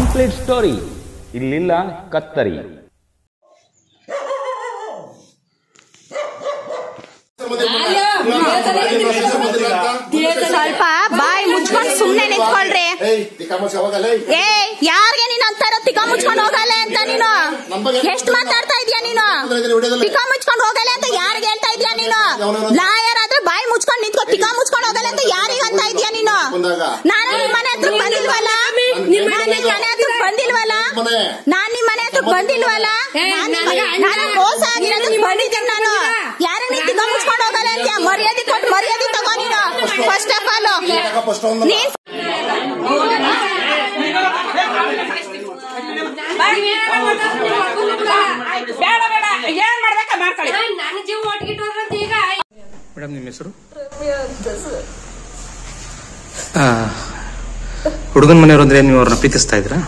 Complete story ಇಲ್ಲಿಲ್ಲ ಕತ್ತರಿ. ಸ್ವಲ್ಪ ಬಾಯಿ ಮುಚ್ಕೊಂಡು ಸುಮ್ನೆ ನಿಂತ್ಕೊಳ್ರಿ. ಯಾರಿಗೆ ನೀನ್ ಅಂತಾರ ತಿಕ್ಕ ಮುಚ್ಕೊಂಡು ಹೋಗಲ್ಲ ಅಂತ? ನೀನು ಎಷ್ಟು ಮಾತಾಡ್ತಾ ಇದೀಯ? ನೀನು ತಿಕ್ಕ ಮುಚ್ಕೊಂಡು ಹೋಗಲ್ಲ ಅಂತ ಯಾರಿಗೆ ಹೇಳ್ತಾ ಇದೀಯ? ನೀನು ಲಾಯರ್ ಆದ್ರೆ ಬಾಯಿ ಮುಚ್ಕೊಂಡು ನಿಂತ್ಕೊ. ತಿಕ್ಕ ಮುಚ್ಕೊಂಡು ಹೋಗಲ್ಲ ಅಂತ ಯಾರಿಗೆ ಅಂತ ಇದೀಯ ನೀನು? ನಾನು ನಿಮ್ ಮನೆ ಹತ್ರ ಬಂದಿಲ್ವಲ್ಲ, ನಾನ್ ನಿಮ್ ಮನೆ ಹತ್ರ ಬಂದಿಲ್ವಲ್ಲ, ನಾನು ಮೋಸ ಆಗಿರೋದಕ್ಕೆ ಬಂದಿದ್ದೀನಿ. ನಾನು ಯಾರಿಗೆ ನೀನ್ ತಿಕ್ಕ ಮುಚ್ಕೊಂಡು ಹೋಗಲ್ಲ ಅಂತ ಮರ್ಯಾದೆ ಕೊಟ್ಟು ಮರ್ಯಾದೆ ತಗೋ ನೀನು. ಫಸ್ಟ್ ಆಫ್ ಆಲ್ ನೀನ್ ಮೇಡಮ್ ನಿಮ್ಮ ಹೆಸರು? ಹುಡುಗನ ಮನೆಯವರು ಅಂದ್ರೆ ನೀವು ಅವ್ರನ್ನ ಪ್ರೀತಿಸ್ತಾ ಇದ್ರಾ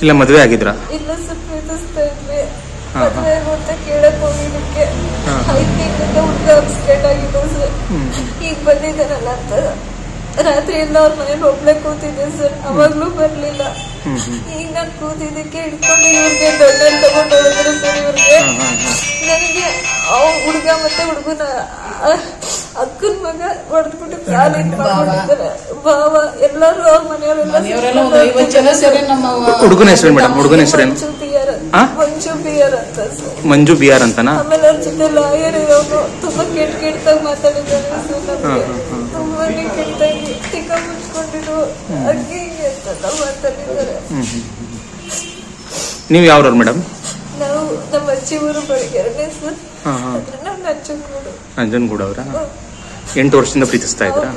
ಇಲ್ಲ ಮದುವೆ ಆಗಿದ್ರಾ? ಇಲ್ಲ ಸರ್, ಪ್ರೀತಿಸ್ತಾ ಇದ್ವಿ. ಮದುವೆ ಅಂತ ಕೇಳಕ್ ಹೋಗಿದ್ದಕ್ಕೆ 5 ತಿಂಗಳಿಂದ ಹುಡುಗ ಅಪ್ಸ್ಟೇಟ್ ಆಗಿದ್ದು ಸರ್. ಈಗ ಬಂದಿದ್ದಾನಲ್ಲ ಅಂತ ರಾತ್ರಿ ಎಲ್ಲ ಅವ್ರ ಮನೇಲಿ ಒಬ್ಳೆ ಕೂತಿದ್ದೆ ಸರ್. ಅವಾಗ್ಲೂ ಬರ್ಲಿಲ್ಲ. ಈಗ ನಾನು ಕೂತಿದ್ದಕ್ಕೆ ಹಿಡ್ಕೊಂಡು ಇವ್ರಿಗೆ ದೊಡ್ಡ ತಗೊಂಡು ಹೋದ್ರು ಸರ್. ಇವ್ರಿಗೆ ನನಗೆ ಹುಡುಗ ಮತ್ತೆ ಹುಡುಗನ ಅಕ್ಕನ ಮಗ ಹೊಡೆದ್ಬಿಟ್ಟು ಕಾಲಿಂದ ಮಾಡ್ಬಿಟ್ಟಿದ್ದಾರೆ. ಭಾವ ಎಲ್ಲರೂ ಅವ್ರ ಮನೆಯವರೆಲ್ಲ. ಹುಡುಗನ ಹೆಸರು ಮೇಡಮ್? ಹುಡುಗನ ಹೆಸರೇನು? ಮಂಜು ಬಿಯರ್ ಅಂತ ಸರ್. ಮಂಜು ಬಿಯರ್ ಅಂತನಾ? ಆಮೇಲೆ ಅವ್ರ ಜೊತೆ ಲಾಯರ್ ಇರೋನು ತುಂಬಾ ಕೆಟ್ಟದಾಗಿ ಮಾತಾಡಿದ್ದಾರೆ ಸರ್. ನಮ್ಗೆ ತುಂಬಾನೇ ಕೆಟ್ಟದಾಗಿ ತಿಕ್ಕ ಮುಚ್ಕೊಂಡಿರು ಅಕ್ಕಿ ಅಂತೆಲ್ಲ ಮಾತಾಡಿದ್ದಾರೆ. ನೀವು ಯಾವ್ರವ್ರು ಮೇಡಮ್? ನಾವು ನಮ್ಮ ಅಜ್ಜಿ ಊರು ಬೆಳಗ್ಗೆರನೇ ಸರ್. ನಾವು ನಂಜನಗೂಡು ಅವರ 8 ವರ್ಷದಿಂದ ಪ್ರೀತಿಸ್ತಾ ಇದ್ರಾ?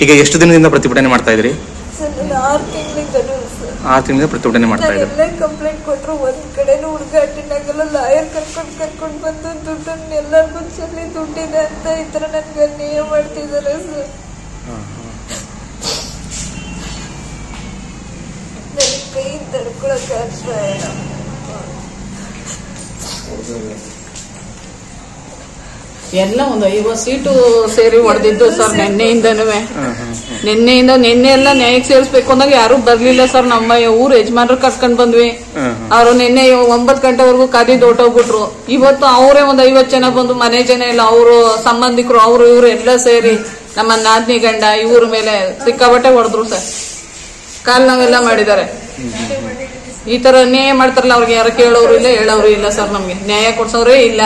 ಈಗ ಎಷ್ಟು ದಿನದಿಂದ ಪ್ರತಿಭಟನೆ ಮಾಡ್ತಾ ಇದ್ರಿ? 6 ತಿಂಗಳಿಂದ ಸರ್. 6 ತಿಂಗಳಿಂದ ಪ್ರತಿಭಟನೆ ಮಾಡ್ತಾ ಇದ್ರಿ. ಎಲ್ಲ ಕಂಪ್ಲೇಂಟ್ ಕೊಟ್ರು ಒಂದ್ ಕಡೆನೂ ಹುಡುಗ ಅಟೆಂಡ್ ಆಗಲ್ಲ. ಲಾಯರ್ ಕರ್ಕೊಂಡ್ ಬಂದು ದುಡ್ಡನ್ನ ಎಲ್ಲರಿಗೂ ಚೆಲ್ಲಿ ದುಡ್ಡಿದೆ ಅಂತ ಈ ತರ ನನ್ಗೆ ಅನ್ಯಾಯ ಮಾಡ್ತಿದ್ದಾರೆ ಸರ್. ನನ್ ಕೈ ತಡ್ಕೊಳಕ್ ಆಗ್ತಾ ಇಲ್ಲ. ಎಲ್ಲ ಒಂದು 50 ಸೀಟು ಸೇರಿ ಹೊಡೆದಿದ್ದು ಸರ್. ನಿನ್ನೆ ಎಲ್ಲ ನ್ಯಾಯಕ್ಕೆ ಸೇರಿಸ್ಬೇಕು ಅಂದಾಗ ಯಾರು ಬರ್ಲಿಲ್ಲ ಸರ್. ನಮ್ಮ ಊರು ಯಜಮಾನ್ರು ಕರ್ಕೊಂಡ್ ಬಂದ್ವಿ. ಅವ್ರು ನಿನ್ನೆ 9 ಗಂಟೆವರೆಗೂ ಕಾದಿದ್ದು ಹೊಟ್ಟೋಗ್ಬಿಟ್ರು. ಇವತ್ತು ಅವರೇ ಒಂದು 50 ಜನ ಬಂದು, ಮನೆ ಜನ ಇಲ್ಲ, ಅವರು ಸಂಬಂಧಿಕರು ಅವರು ಇವ್ರು ಎಲ್ಲ ಸೇರಿ ನಮ್ಮ ನಾದ್ನಿ ಗಂಡ ಇವ್ರ ಮೇಲೆ ಸಿಕ್ಕಾಬಟ್ಟೆ ಹೊಡೆದ್ರು ಸರ್. ಕಾಲ್ ನಾವೆಲ್ಲ ಮಾಡಿದ್ದಾರೆ. ಈ ತರ ನ್ಯಾಯ ಮಾಡ್ತಾರಲ್ಲ, ಅವ್ರಿಗೆ ಯಾರು ಕೇಳೋರು ಇಲ್ಲ ಹೇಳೋರು ಇಲ್ಲ ಸರ್. ನಮ್ಗೆ ನ್ಯಾಯ ಕೊಡ್ಸೋರೇ ಇಲ್ಲ.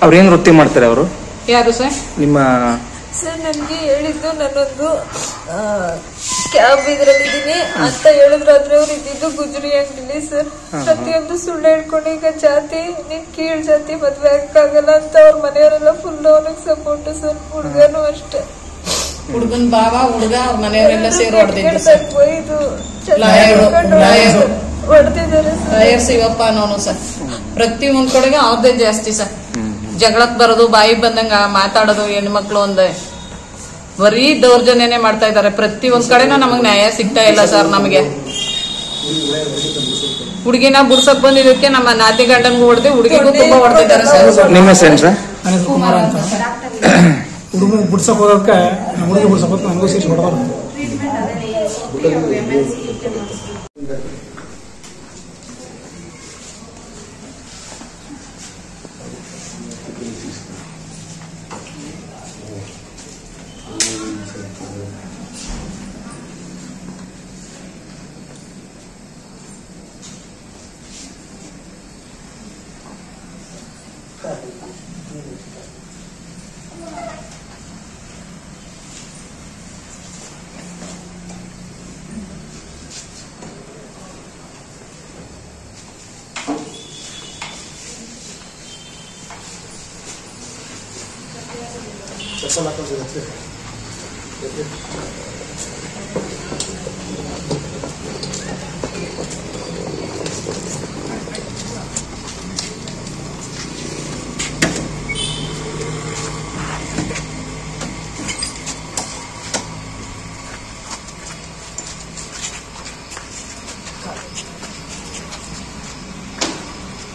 ಅವ್ರೇನ್ ವೃತ್ತಿ ಮಾಡ್ತಾರೆ ಅವರು? ಯಾರು ಸರ್? ನಿಮ್ಮ ಸರ್ ನನ್ಗೆ ಹೇಳಿದ್ದು ನಾನೊಂದು ಕ್ಯಾಬ್ ಇದ್ರಲ್ಲಿದ್ದೀನಿ ಅಂತ ಹೇಳಿದ್ರಾದ್ರೆ ಅವ್ರು ಇದ್ದಿದ್ದು ಗುಜರಿ ಅಂಗಡಿಲಿ ಸರ್. ಪ್ರತಿಯೊಂದು ಸುಳ್ಳು ಹೇಳ್ಕೊಂಡು ಈಗ ಜಾತಿ ನೀನ್ ಕೀಳ್ ಜಾತಿ ಮದ್ವೆ ಆಗಕ್ಕಾಗಲ್ಲ ಅಂತ ಅವ್ರ ಮನೆಯವರೆಲ್ಲ ಫುಲ್ ಅವನಿಗೆ ಸಪೋರ್ಟ್ ಸರ್. ಹುಡುಗನು ಅಷ್ಟೇ. ಹುಡುಗನ್ ಬಾವ ಹುಡುಗ ಅವ್ರ ಮನೆಯವರೆಲ್ಲ ಸೇರಿ ಹೊಡೆದಿದ್ದು ಸರ್. ಹೊಡೆದಿದ್ದಾರೆ ಲಾಯರ್ ಶಿವಪ್ಪ ಅನ್ನೋನು ಸರ್. ಪ್ರತಿ ಒಂದ್ ಕಡೆಗೆ ಅವ್ರದೇ ಜಾಸ್ತಿ ಸರ್. ಜಗಳಕ್ ಬರೋದು, ಬಾಯಿ ಬಂದಂಗ ಮಾತಾಡೋದು, ಹೆಣ್ಮಕ್ಳು ಒಂದೇ ಬರೀ ದೌರ್ಜನ್ಯನೇ ಮಾಡ್ತಾ ಇದಾರೆ. ಪ್ರತಿ ಒಂದ್ ಕಡೆನೂ ನಮಗ್ ನ್ಯಾಯ ಸಿಗ್ತಾ ಇಲ್ಲ ಸರ್. ನಮಗೆ ಹುಡುಗಿನ ಬುಡ್ಸಕ್ ಬಂದಿದ್ದಕ್ಕೆ ನಮ್ಮ ನಾತಿ ಗಂಡನ್ಗೂ ಹೊಡೆದು ಹುಡುಗಿಗೂ ತುಂಬಾ ಹೊಡೆದಿದ್ದಾರೆ ಸರ್. ನಿಮ್ಮ ಹೆಸರೇನು ಸರ್? ಕುಮಾರ್ ಅಂತ. ಹುಡುಗ ಬುಡ್ಸಕ್ ಹೋಗಕ್ಕೆ ಹುಡುಗಿ ಬುಡ್ಸಕ್ ನನಗೂ ಸೇರಿಸಿ ಹೊಡೆದ್ರು.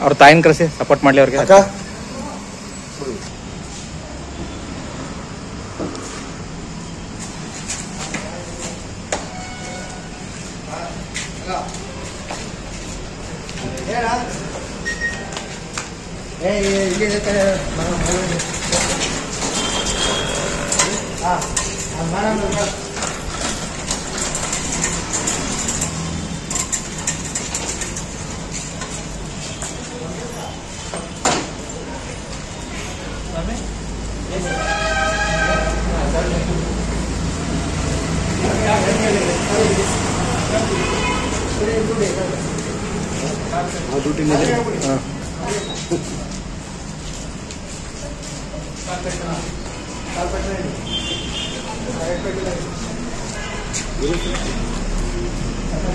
ಅವ್ರ ತಾಯಿನ ಕರೆಸಿ ಸಪೋರ್ಟ್ ಮಾಡ್ಲಿ ಅವ್ರಿಗೆ.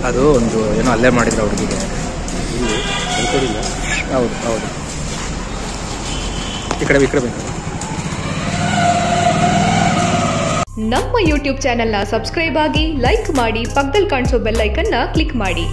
ಅದು ಒಂದು ಏನೋ ಅಲ್ಲೇ ಮಾಡಿದ್ರು ಹುಡುಗಿಗೆ. ಹೌದು ಹೌದು, ಈ ಕಡೆ ಬೇಕು. ನಮ್ಮ ಯೂಟ್ಯೂಬ್ ಚಾನೆಲ್ನ ಸಬ್ಸ್ಕ್ರೈಬ್ ಆಗಿ, ಲೈಕ್ ಮಾಡಿ, ಪಕ್ಕದಲ್ಲಿ ಕಾಣಿಸೋ ಬೆಲ್ ಐಕನ್ನ ಕ್ಲಿಕ್ ಮಾಡಿ.